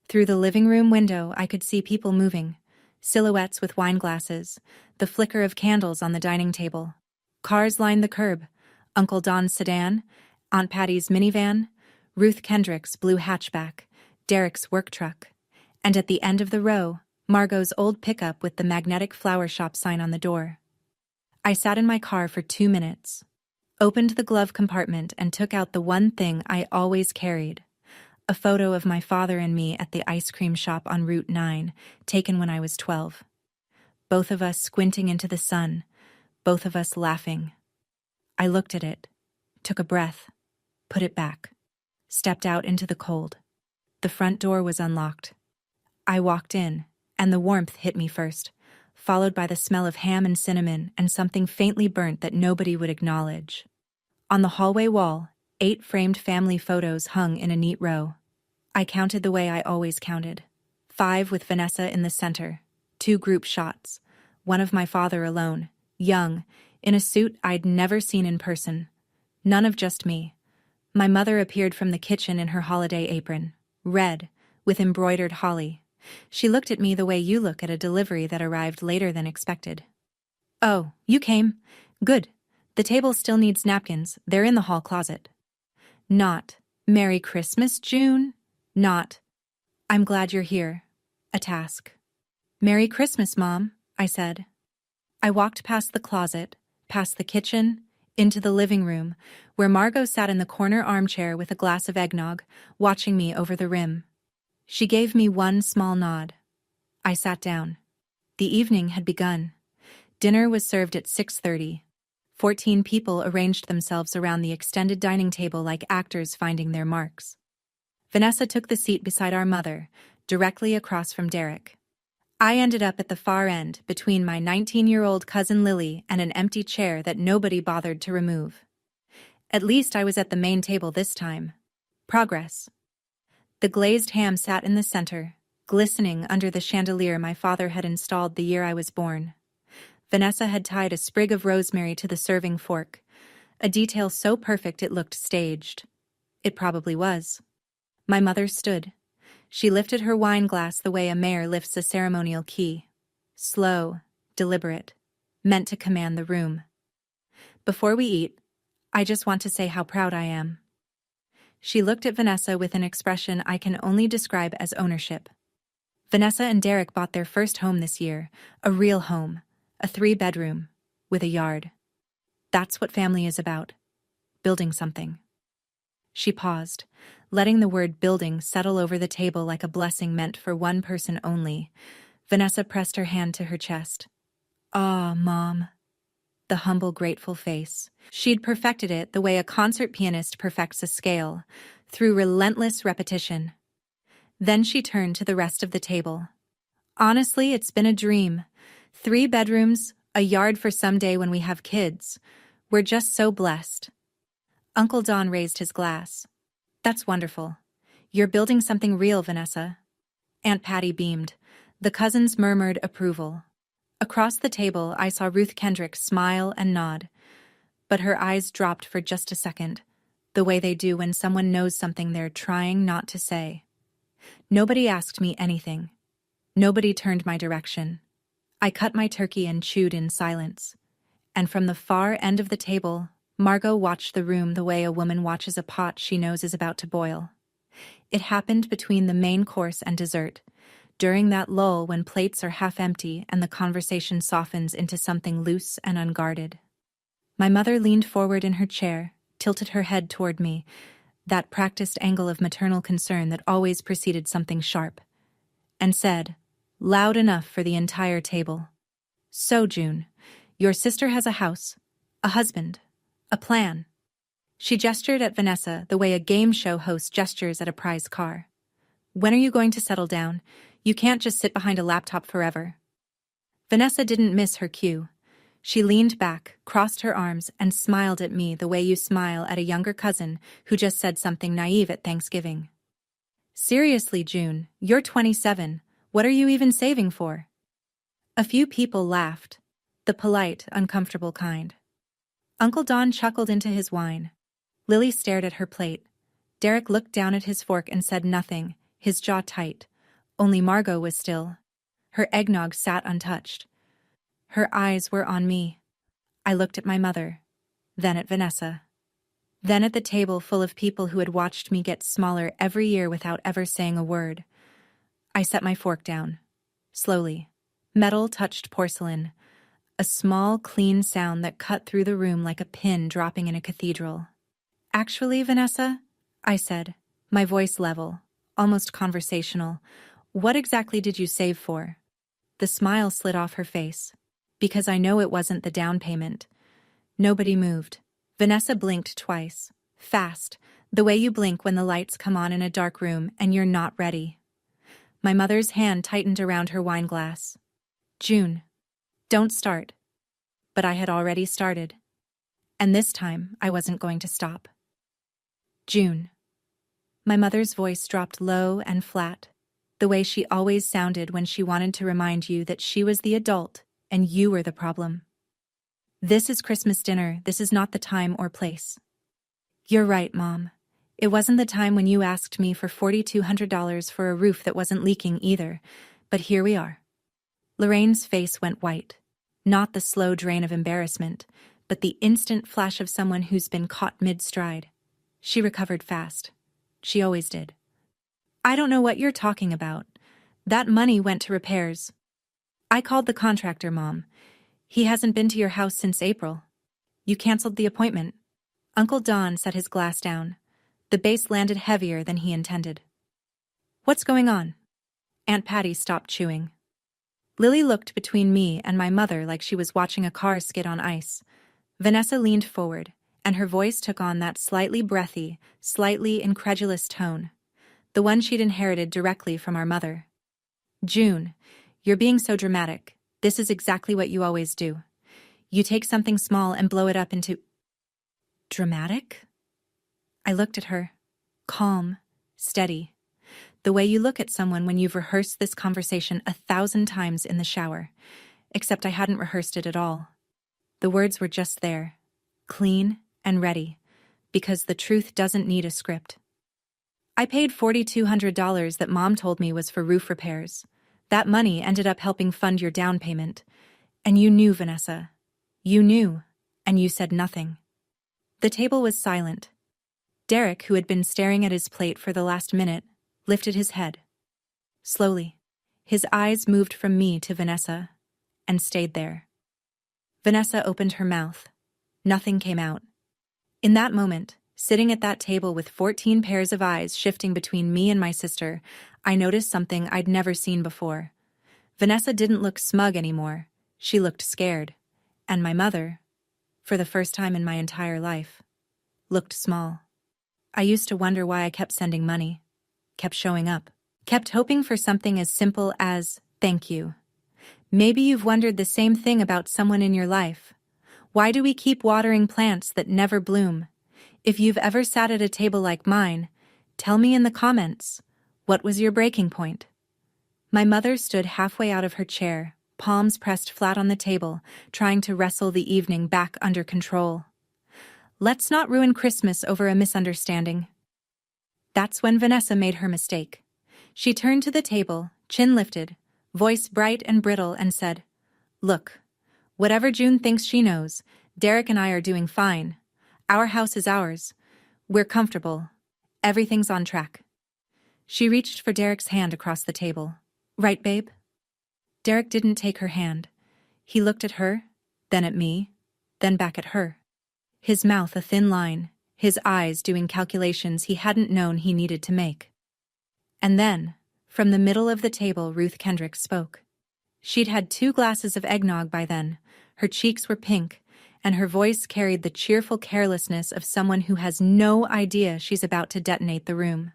Through the living room window, I could see people moving. Silhouettes with wine glasses, the flicker of candles on the dining table. Cars lined the curb. Uncle Don's sedan, Aunt Patty's minivan, Ruth Kendrick's blue hatchback, Derek's work truck. And at the end of the row, Margot's old pickup with the magnetic flower shop sign on the door. I sat in my car for 2 minutes, opened the glove compartment and took out the one thing I always carried, a photo of my father and me at the ice cream shop on Route 9, taken when I was 12. Both of us squinting into the sun, both of us laughing. I looked at it, took a breath, put it back, stepped out into the cold. The front door was unlocked. I walked in, and the warmth hit me first, followed by the smell of ham and cinnamon and something faintly burnt that nobody would acknowledge. On the hallway wall, 8 framed family photos hung in a neat row. I counted the way I always counted. 5 with Vanessa in the center, 2 group shots, one of my father alone, young, in a suit I'd never seen in person. None of just me. My mother appeared from the kitchen in her holiday apron, red, with embroidered holly. She looked at me the way you look at a delivery that arrived later than expected. "Oh, you came? Good. The table still needs napkins. They're in the hall closet." Not, "Merry Christmas, June." Not, "I'm glad you're here." A task. "Merry Christmas, Mom," I said. I walked past the closet, past the kitchen, into the living room, where Margot sat in the corner armchair with a glass of eggnog, watching me over the rim. She gave me one small nod. I sat down. The evening had begun. Dinner was served at 6:30. 14 people arranged themselves around the extended dining table like actors finding their marks. Vanessa took the seat beside our mother, directly across from Derek. I ended up at the far end, between my 19-year-old cousin Lily and an empty chair that nobody bothered to remove. At least I was at the main table this time. Progress. The glazed ham sat in the center, glistening under the chandelier my father had installed the year I was born. Vanessa had tied a sprig of rosemary to the serving fork, a detail so perfect it looked staged. It probably was. My mother stood. She lifted her wine glass the way a mayor lifts a ceremonial key. Slow, deliberate, meant to command the room. Before we eat, I just want to say how proud I am. She looked at Vanessa with an expression I can only describe as ownership. Vanessa and Derek bought their first home this year, a real home, a 3-bedroom, with a yard. That's what family is about, building something. She paused, letting the word building settle over the table like a blessing meant for one person only. Vanessa pressed her hand to her chest. "Ah, Mom." The humble, grateful face. She'd perfected it the way a concert pianist perfects a scale, through relentless repetition. Then she turned to the rest of the table. "Honestly, it's been a dream. 3 bedrooms, a yard for someday when we have kids. We're just so blessed." Uncle Don raised his glass. "That's wonderful. You're building something real, Vanessa." Aunt Patty beamed. The cousins murmured approval. Across the table, I saw Ruth Kendrick smile and nod. But her eyes dropped for just a second, the way they do when someone knows something they're trying not to say. Nobody asked me anything. Nobody turned my direction. I cut my turkey and chewed in silence. And from the far end of the table, Margot watched the room the way a woman watches a pot she knows is about to boil. It happened between the main course and dessert, during that lull when plates are half empty and the conversation softens into something loose and unguarded. My mother leaned forward in her chair, tilted her head toward me, that practiced angle of maternal concern that always preceded something sharp, and said, loud enough for the entire table, "So, June, your sister has a house, a husband, a plan." She gestured at Vanessa the way a game show host gestures at a prize car. "When are you going to settle down? You can't just sit behind a laptop forever." Vanessa didn't miss her cue. She leaned back, crossed her arms, and smiled at me the way you smile at a younger cousin who just said something naive at Thanksgiving. "Seriously, June, you're 27. What are you even saving for?" A few people laughed, the polite, uncomfortable kind. Uncle Don chuckled into his wine. Lily stared at her plate. Derek looked down at his fork and said nothing, his jaw tight. Only Margot was still. Her eggnog sat untouched. Her eyes were on me. I looked at my mother, then at Vanessa. Then at the table full of people who had watched me get smaller every year without ever saying a word. I set my fork down. Slowly. Metal touched porcelain. A small, clean sound that cut through the room like a pin dropping in a cathedral. "Actually, Vanessa," I said, my voice level, almost conversational, "what exactly did you save for?" The smile slid off her face. "Because I know it wasn't the down payment." Nobody moved. Vanessa blinked twice. Fast, the way you blink when the lights come on in a dark room and you're not ready. My mother's hand tightened around her wine glass. "June, don't start." But I had already started. And this time, I wasn't going to stop. "June." My mother's voice dropped low and flat, the way she always sounded when she wanted to remind you that she was the adult and you were the problem. "This is Christmas dinner. This is not the time or place." "You're right, Mom. It wasn't the time when you asked me for $4,200 for a roof that wasn't leaking either, but here we are." Lorraine's face went white. Not the slow drain of embarrassment, but the instant flash of someone who's been caught mid-stride. She recovered fast. She always did. "I don't know what you're talking about. That money went to repairs." "I called the contractor, Mom. He hasn't been to your house since April." "You canceled the appointment." Uncle Don set his glass down. The base landed heavier than he intended. "What's going on?" Aunt Patty stopped chewing. Lily looked between me and my mother like she was watching a car skid on ice. Vanessa leaned forward, and her voice took on that slightly breathy, slightly incredulous tone, the one she'd inherited directly from our mother. "June, you're being so dramatic. This is exactly what you always do. You take something small and blow it up into..." "Dramatic?" I looked at her. Calm, steady. The way you look at someone when you've rehearsed this conversation 1,000 times in the shower. Except I hadn't rehearsed it at all. The words were just there, clean and ready, because the truth doesn't need a script. I paid $4,200 that Mom told me was for roof repairs. That money ended up helping fund your down payment. And you knew, Vanessa. You knew, and you said nothing. The table was silent. Derek, who had been staring at his plate for the last minute, lifted his head. Slowly, his eyes moved from me to Vanessa, and stayed there. Vanessa opened her mouth. Nothing came out. In that moment, sitting at that table with 14 pairs of eyes shifting between me and my sister, I noticed something I'd never seen before. Vanessa didn't look smug anymore. She looked scared. And my mother, for the first time in my entire life, looked small. I used to wonder why I kept sending money, kept showing up, kept hoping for something as simple as thank you. Maybe you've wondered the same thing about someone in your life. Why do we keep watering plants that never bloom? If you've ever sat at a table like mine, tell me in the comments, what was your breaking point? My mother stood halfway out of her chair, palms pressed flat on the table, trying to wrestle the evening back under control. Let's not ruin Christmas over a misunderstanding. That's when Vanessa made her mistake. She turned to the table, chin lifted, voice bright and brittle, and said, "Look, whatever June thinks she knows, Derek and I are doing fine. Our house is ours. We're comfortable. Everything's on track." She reached for Derek's hand across the table. "Right, babe?" Derek didn't take her hand. He looked at her, then at me, then back at her. His mouth a thin line, his eyes doing calculations he hadn't known he needed to make. And then, from the middle of the table, Ruth Kendrick spoke. She'd had 2 glasses of eggnog by then, her cheeks were pink, and her voice carried the cheerful carelessness of someone who has no idea she's about to detonate the room.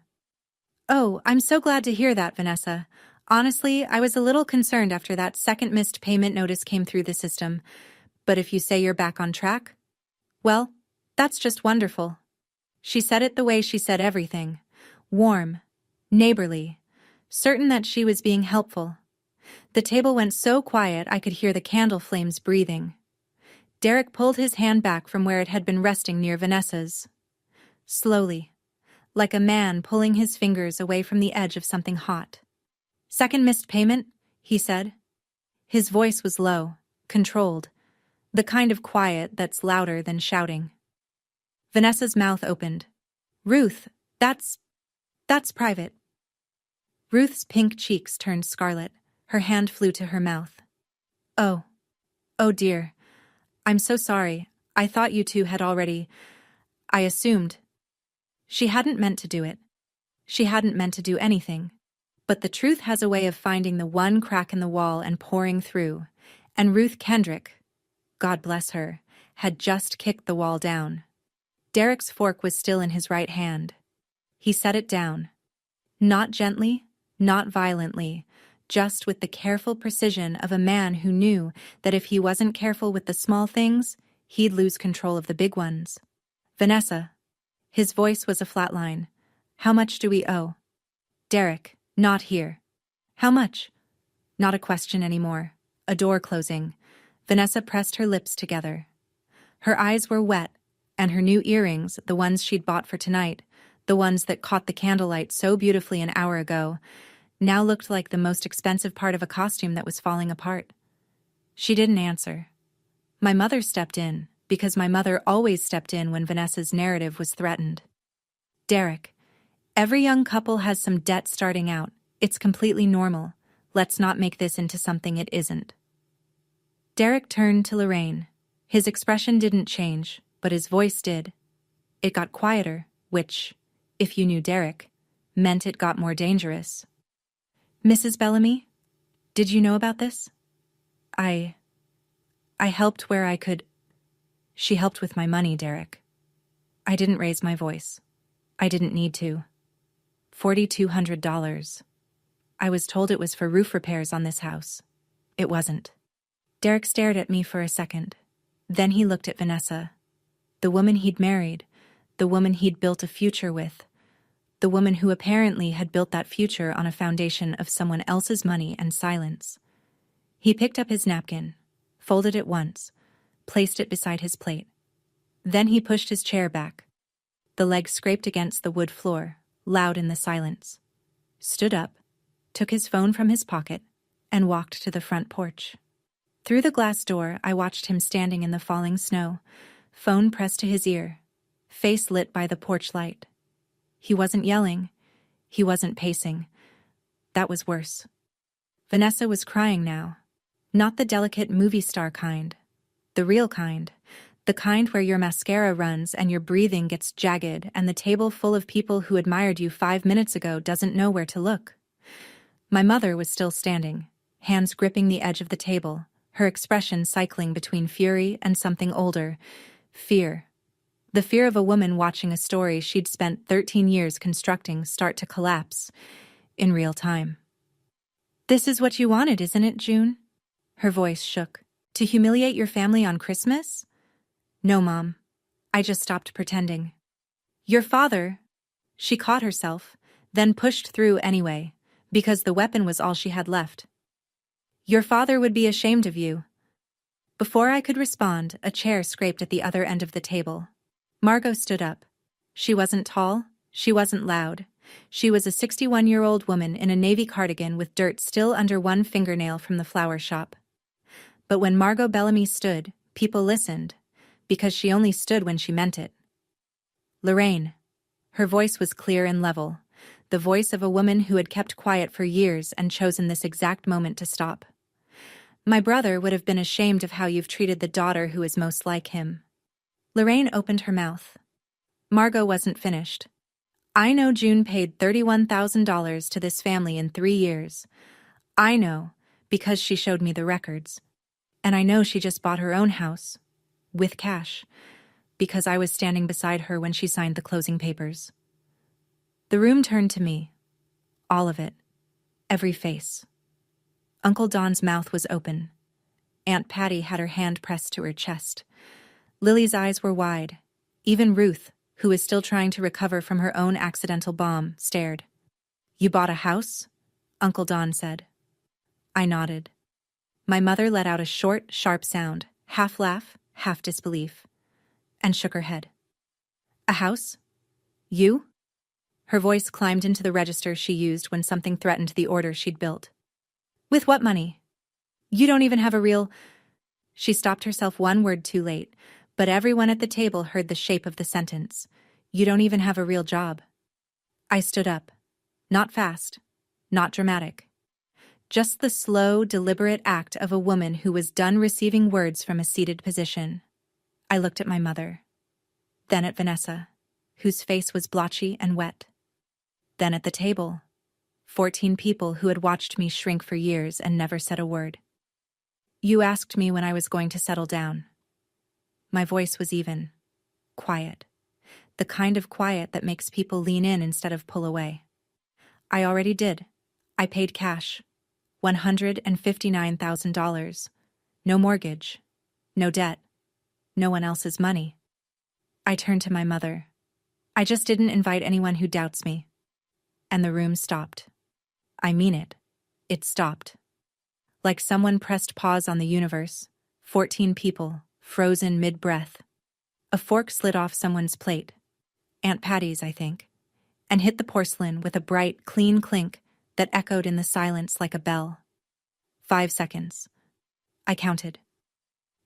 "Oh, I'm so glad to hear that, Vanessa. Honestly, I was a little concerned after that second missed payment notice came through the system. But if you say you're back on track, well, that's just wonderful." She said it the way she said everything. Warm, neighborly, certain that she was being helpful. The table went so quiet I could hear the candle flames breathing. Derek pulled his hand back from where it had been resting near Vanessa's. Slowly, like a man pulling his fingers away from the edge of something hot. "Second missed payment," he said. His voice was low, controlled, the kind of quiet that's louder than shouting. Vanessa's mouth opened. "Ruth, that's private." Ruth's pink cheeks turned scarlet. Her hand flew to her mouth. Oh dear. I'm so sorry. I thought you two had already... I assumed." She hadn't meant to do it. She hadn't meant to do anything. But the truth has a way of finding the one crack in the wall and pouring through. And Ruth Kendrick, God bless her, had just kicked the wall down. Derek's fork was still in his right hand. He set it down. Not gently, not violently, just with the careful precision of a man who knew that if he wasn't careful with the small things, he'd lose control of the big ones. "Vanessa." His voice was a flat line. "How much do we owe?" "Derek, not here." "How much?" Not a question anymore. A door closing. Vanessa pressed her lips together. Her eyes were wet, and her new earrings, the ones she'd bought for tonight, the ones that caught the candlelight so beautifully an hour ago, now looked like the most expensive part of a costume that was falling apart. She didn't answer. My mother stepped in, because my mother always stepped in when Vanessa's narrative was threatened. "Derek, every young couple has some debt starting out. It's completely normal. Let's not make this into something it isn't." Derek turned to Lorraine. His expression didn't change, but his voice did. It got quieter, which, if you knew Derek, meant it got more dangerous. "Mrs. Bellamy, did you know about this? I helped where I could." "She helped with my money, Derek. I didn't raise my voice. I didn't need to. $4,200. I was told it was for roof repairs on this house. It wasn't." Derek stared at me for a second. Then he looked at Vanessa. The woman he'd married, the woman he'd built a future with, the woman who apparently had built that future on a foundation of someone else's money and silence. He picked up his napkin, folded it once, placed it beside his plate. Then he pushed his chair back. The leg scraped against the wood floor, loud in the silence. Stood up, took his phone from his pocket, and walked to the front porch. Through the glass door, I watched him standing in the falling snow, phone pressed to his ear, face lit by the porch light. He wasn't yelling. He wasn't pacing. That was worse. Vanessa was crying now. Not the delicate movie star kind. The real kind. The kind where your mascara runs and your breathing gets jagged and the table full of people who admired you 5 minutes ago doesn't know where to look. My mother was still standing, hands gripping the edge of the table, her expression cycling between fury and something older, fear. The fear of a woman watching a story she'd spent 13 years constructing start to collapse in real time. "This is what you wanted, isn't it, June?" Her voice shook. "To humiliate your family on Christmas?" "No, Mom. I just stopped pretending." "Your father—" She caught herself, then pushed through anyway, because the weapon was all she had left. "Your father would be ashamed of you." Before I could respond, a chair scraped at the other end of the table. Margot stood up. She wasn't tall, she wasn't loud. She was a 61-year-old woman in a navy cardigan with dirt still under one fingernail from the flower shop. But when Margot Bellamy stood, people listened, because she only stood when she meant it. "Lorraine." Her voice was clear and level, the voice of a woman who had kept quiet for years and chosen this exact moment to stop. "My brother would have been ashamed of how you've treated the daughter who is most like him." Lorraine opened her mouth. Margot wasn't finished. "I know June paid $31,000 to this family in 3 years. I know, because she showed me the records. And I know she just bought her own house, with cash, because I was standing beside her when she signed the closing papers." The room turned to me. All of it. Every face. Uncle Don's mouth was open. Aunt Patty had her hand pressed to her chest. Lily's eyes were wide. Even Ruth, who was still trying to recover from her own accidental bomb, stared. "You bought a house?" Uncle Don said. I nodded. My mother let out a short, sharp sound, half laugh, half disbelief, and shook her head. "A house? You?" Her voice climbed into the register she used when something threatened the order she'd built. "With what money? You don't even have a real—" She stopped herself one word too late, but everyone at the table heard the shape of the sentence. "You don't even have a real job." I stood up. Not fast. Not dramatic. Just the slow, deliberate act of a woman who was done receiving words from a seated position. I looked at my mother. Then at Vanessa, whose face was blotchy and wet. Then at the table. 14 people who had watched me shrink for years and never said a word. "You asked me when I was going to settle down." My voice was even. Quiet. The kind of quiet that makes people lean in instead of pull away. "I already did. I paid cash. $159,000. No mortgage. No debt. No one else's money." I turned to my mother. "I just didn't invite anyone who doubts me." And the room stopped. I mean it. It stopped. Like someone pressed pause on the universe. 14 people, frozen mid-breath. A fork slid off someone's plate. Aunt Patty's, I think, and hit the porcelain with a bright, clean clink that echoed in the silence like a bell. 5 seconds. I counted.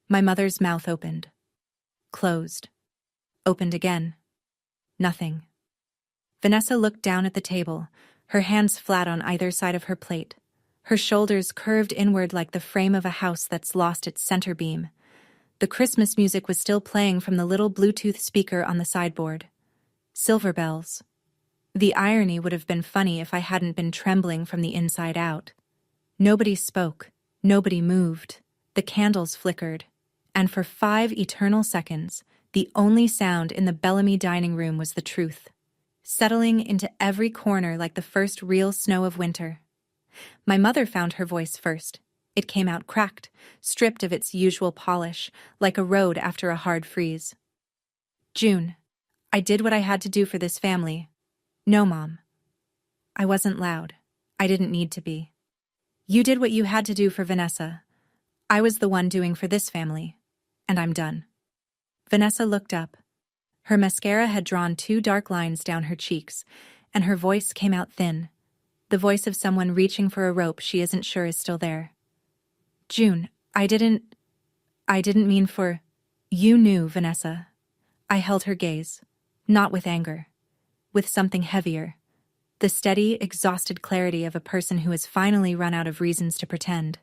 My mother's mouth opened. Closed. Opened again. Nothing. Vanessa looked down at the table, her hands flat on either side of her plate, her shoulders curved inward like the frame of a house that's lost its center beam. The Christmas music was still playing from the little Bluetooth speaker on the sideboard. Silver bells. The irony would have been funny if I hadn't been trembling from the inside out. Nobody spoke. Nobody moved. The candles flickered. And for 5 eternal seconds, the only sound in the Bellamy dining room was the truth, settling into every corner like the first real snow of winter. My mother found her voice first. It came out cracked, stripped of its usual polish, like a road after a hard freeze. "June, I did what I had to do for this family. No, Mom. I wasn't loud. I didn't need to be. You did what you had to do for Vanessa. I was the one doing for this family. And I'm done. Vanessa looked up. Her mascara had drawn 2 dark lines down her cheeks, and her voice came out thin, the voice of someone reaching for a rope she isn't sure is still there. June, I didn't mean for... You knew, Vanessa. I held her gaze, not with anger, with something heavier, the steady, exhausted clarity of a person who has finally run out of reasons to pretend.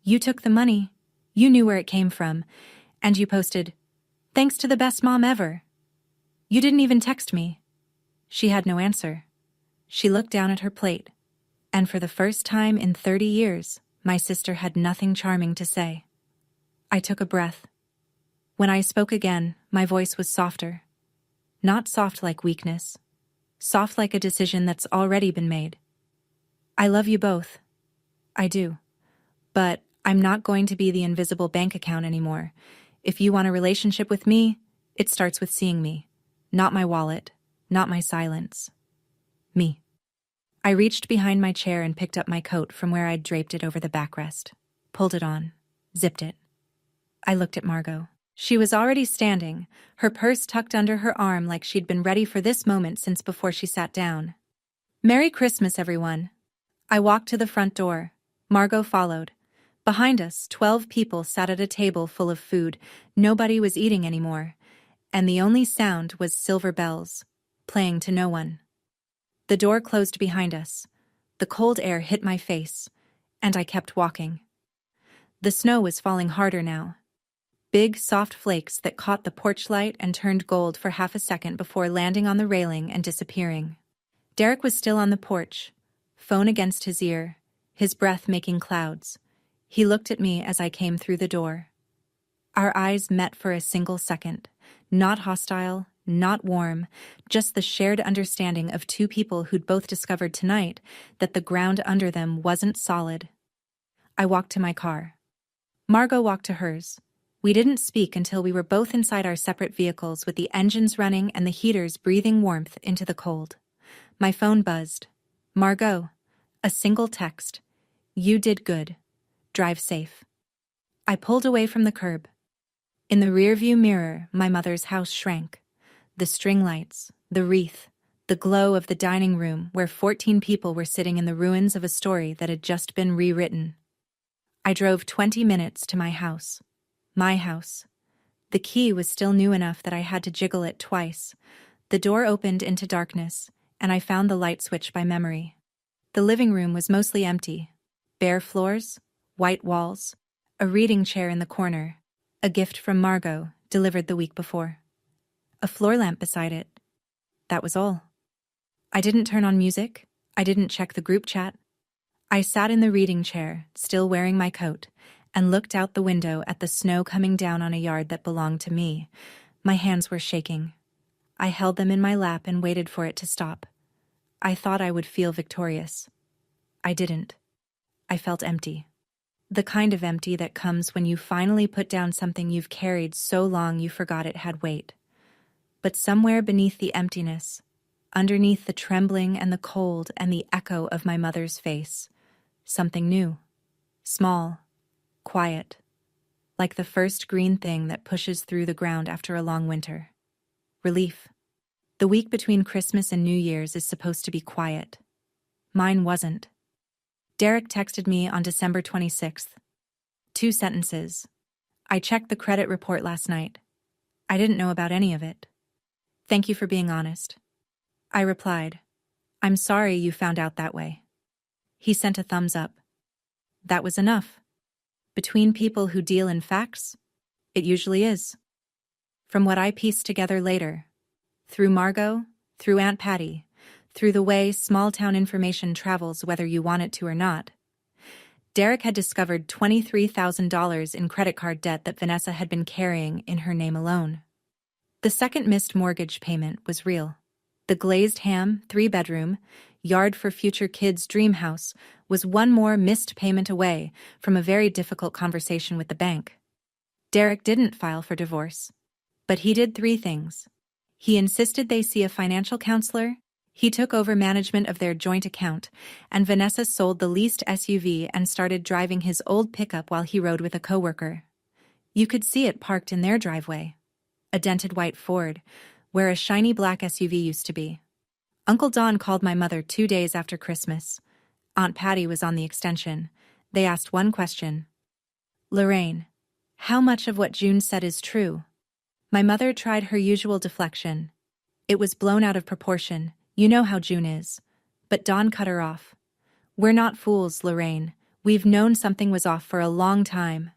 You took the money, you knew where it came from, and you posted, "Thanks to the best mom ever." You didn't even text me. She had no answer. She looked down at her plate, and for the first time in 30 years, my sister had nothing charming to say. I took a breath. When I spoke again, my voice was softer. Not soft like weakness. Soft like a decision that's already been made. I love you both. I do. But I'm not going to be the invisible bank account anymore. If you want a relationship with me, it starts with seeing me. Not my wallet, not my silence. Me. I reached behind my chair and picked up my coat from where I'd draped it over the backrest. Pulled it on. Zipped it. I looked at Margot. She was already standing, her purse tucked under her arm like she'd been ready for this moment since before she sat down. Merry Christmas, everyone. I walked to the front door. Margot followed. Behind us, 12 people sat at a table full of food. Nobody was eating anymore, and the only sound was silver bells, playing to no one. The door closed behind us. The cold air hit my face, and I kept walking. The snow was falling harder now. Big, soft flakes that caught the porch light and turned gold for half a second before landing on the railing and disappearing. Derek was still on the porch, phone against his ear, his breath making clouds. He looked at me as I came through the door. Our eyes met for a single second, not hostile, not warm, just the shared understanding of 2 people who'd both discovered tonight that the ground under them wasn't solid. I walked to my car. Margot walked to hers. We didn't speak until we were both inside our separate vehicles with the engines running and the heaters breathing warmth into the cold. My phone buzzed. Margot. A single text. You did good. Drive safe. I pulled away from the curb. In the rearview mirror, my mother's house shrank. The string lights, the wreath, the glow of the dining room where 14 people were sitting in the ruins of a story that had just been rewritten. I drove 20 minutes to my house. My house. The key was still new enough that I had to jiggle it twice. The door opened into darkness, and I found the light switch by memory. The living room was mostly empty. Bare floors, white walls, a reading chair in the corner, a gift from Margot, delivered the week before. A floor lamp beside it. That was all. I didn't turn on music. I didn't check the group chat. I sat in the reading chair, still wearing my coat, and looked out the window at the snow coming down on a yard that belonged to me. My hands were shaking. I held them in my lap and waited for it to stop. I thought I would feel victorious. I didn't. I felt empty. The kind of empty that comes when you finally put down something you've carried so long you forgot it had weight. But somewhere beneath the emptiness, underneath the trembling and the cold and the echo of my mother's face, something new, small, quiet, like the first green thing that pushes through the ground after a long winter. Relief. The week between Christmas and New Year's is supposed to be quiet. Mine wasn't. Derek texted me on December 26th. 2 sentences. I checked the credit report last night. I didn't know about any of it. Thank you for being honest. I replied, I'm sorry you found out that way. He sent a thumbs up. That was enough. Between people who deal in facts, it usually is. From what I pieced together later, through Margot, through Aunt Patty, through the way small-town information travels whether you want it to or not, Derek had discovered $23,000 in credit card debt that Vanessa had been carrying in her name alone. The second missed mortgage payment was real. The glazed ham, 3-bedroom, yard for future kids' dream house was one more missed payment away from a very difficult conversation with the bank. Derek didn't file for divorce, but he did 3 things. He insisted they see a financial counselor, He took over management of their joint account, and Vanessa sold the leased SUV and started driving his old pickup while he rode with a coworker. You could see it parked in their driveway. A dented white Ford, where a shiny black SUV used to be. Uncle Don called my mother 2 days after Christmas. Aunt Patty was on the extension. They asked one question. "Lorraine, how much of what June said is true?" My mother tried her usual deflection. It was blown out of proportion. You know how June is. But Dawn cut her off. "We're not fools, Lorraine. We've known something was off for a long time."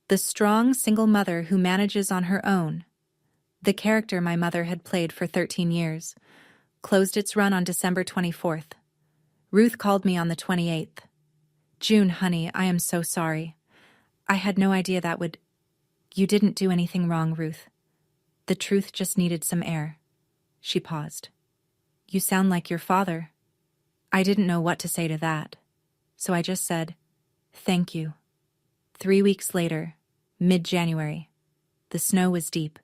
The strong, single mother who manages on her own. The character my mother had played for 13 years. Closed its run on December 24th. Ruth called me on the 28th. "June, honey, I am so sorry. I had no idea that would—" "You didn't do anything wrong, Ruth. The truth just needed some air." She paused. "You sound like your father." I didn't know what to say to that, so I just said, "Thank you." 3 weeks later, mid-January, the snow was deep,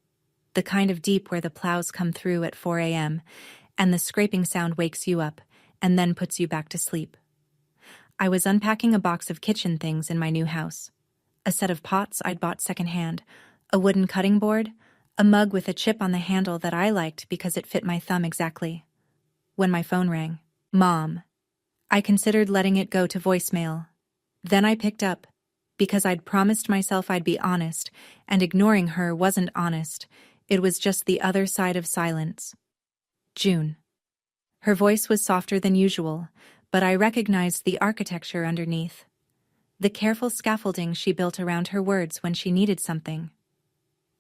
the kind of deep where the plows come through at 4 a.m., and the scraping sound wakes you up and then puts you back to sleep. I was unpacking a box of kitchen things in my new house. A set of pots I'd bought secondhand, a wooden cutting board, a mug with a chip on the handle that I liked because it fit my thumb exactly. When my phone rang, "Mom." I considered letting it go to voicemail. Then I picked up, because I'd promised myself I'd be honest, and ignoring her wasn't honest. It was just the other side of silence. "June." Her voice was softer than usual, but I recognized the architecture underneath. The careful scaffolding she built around her words when she needed something.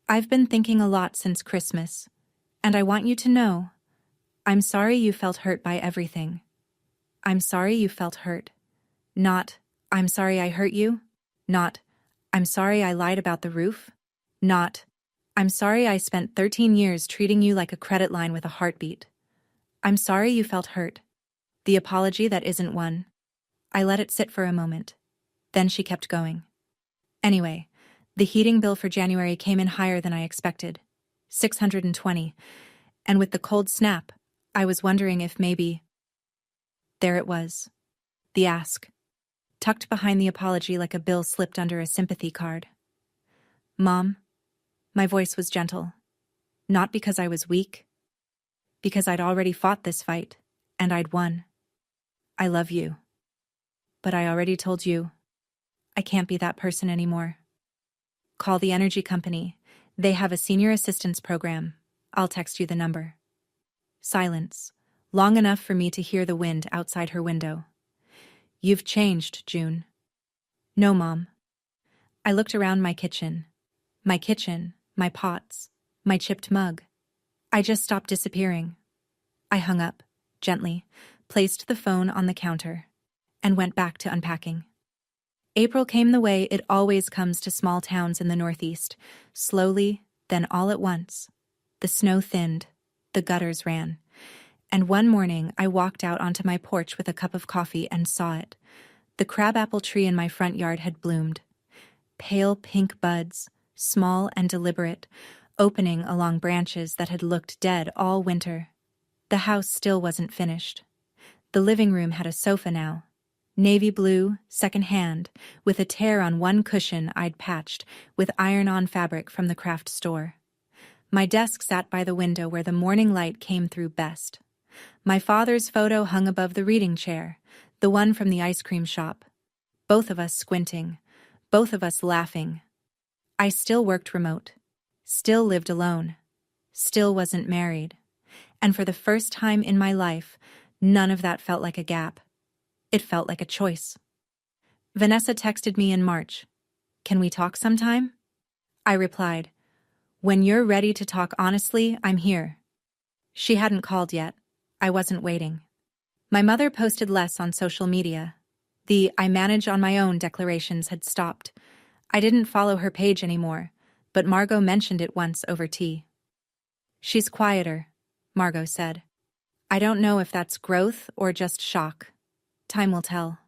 "I've been thinking a lot since Christmas, and I want you to know, I'm sorry you felt hurt by everything. I'm sorry you felt hurt. Not, I'm sorry I hurt you. Not, I'm sorry I lied about the roof. Not, I'm sorry I spent 13 years treating you like a credit line with a heartbeat. I'm sorry you felt hurt. The apology that isn't one." I let it sit for a moment. Then she kept going. "Anyway, the heating bill for January came in higher than I expected. $620. And with the cold snap, I was wondering if maybe—" There it was. The ask. Tucked behind the apology like a bill slipped under a sympathy card. "Mom." My voice was gentle. Not because I was weak. Because I'd already fought this fight, and I'd won. "I love you. But I already told you. I can't be that person anymore. Call the energy company. They have a senior assistance program. I'll text you the number." Silence, long enough for me to hear the wind outside her window. "You've changed, June." "No, Mom." I looked around my kitchen, my pots, my chipped mug. I just stopped disappearing. I hung up, gently, placed the phone on the counter, and went back to unpacking. April came the way it always comes to small towns in the Northeast, slowly, then all at once. The snow thinned, the gutters ran, and one morning I walked out onto my porch with a cup of coffee and saw it. The crabapple tree in my front yard had bloomed. Pale pink buds, small and deliberate, opening along branches that had looked dead all winter. The house still wasn't finished. The living room had a sofa now. Navy blue, second-hand, with a tear on one cushion I'd patched with iron-on fabric from the craft store. My desk sat by the window where the morning light came through best. My father's photo hung above the reading chair, the one from the ice cream shop. Both of us squinting, both of us laughing. I still worked remote, still lived alone, still wasn't married. And for the first time in my life, none of that felt like a gap. It felt like a choice. Vanessa texted me in March. "Can we talk sometime?" I replied, "When you're ready to talk honestly, I'm here." She hadn't called yet. I wasn't waiting. My mother posted less on social media. The "I manage on my own" declarations had stopped. I didn't follow her page anymore, but Margot mentioned it once over tea. "She's quieter," Margot said. "I don't know if that's growth or just shock. Time will tell."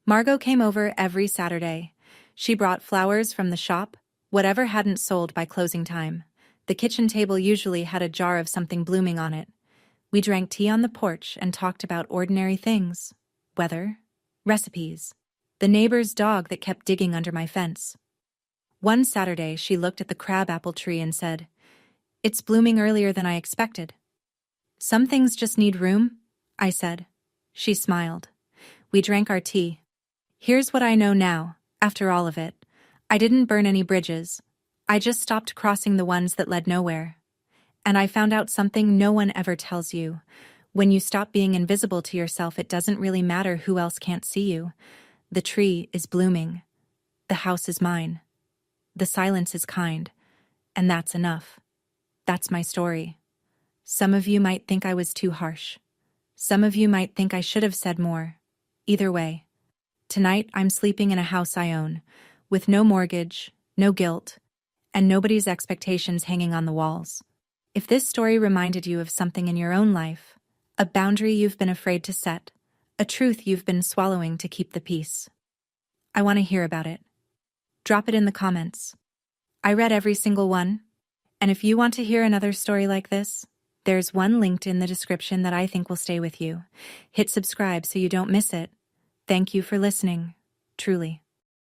Margot came over every Saturday. She brought flowers from the shop, whatever hadn't sold by closing time. The kitchen table usually had a jar of something blooming on it. We drank tea on the porch and talked about ordinary things. Weather, recipes, the neighbor's dog that kept digging under my fence. One Saturday, she looked at the crabapple tree and said, "It's blooming earlier than I expected." "Some things just need room," I said. She smiled. We drank our tea. Here's what I know now, after all of it. I didn't burn any bridges. I just stopped crossing the ones that led nowhere. And I found out something no one ever tells you. When you stop being invisible to yourself, it doesn't really matter who else can't see you. The tree is blooming. The house is mine. The silence is kind. And that's enough. That's my story. Some of you might think I was too harsh. Some of you might think I should have said more. Either way, tonight I'm sleeping in a house I own, with no mortgage, no guilt, and nobody's expectations hanging on the walls. If this story reminded you of something in your own life, a boundary you've been afraid to set, a truth you've been swallowing to keep the peace, I want to hear about it. Drop it in the comments. I read every single one, and if you want to hear another story like this, there's one linked in the description that I think will stay with you. Hit subscribe so you don't miss it. Thank you for listening, truly.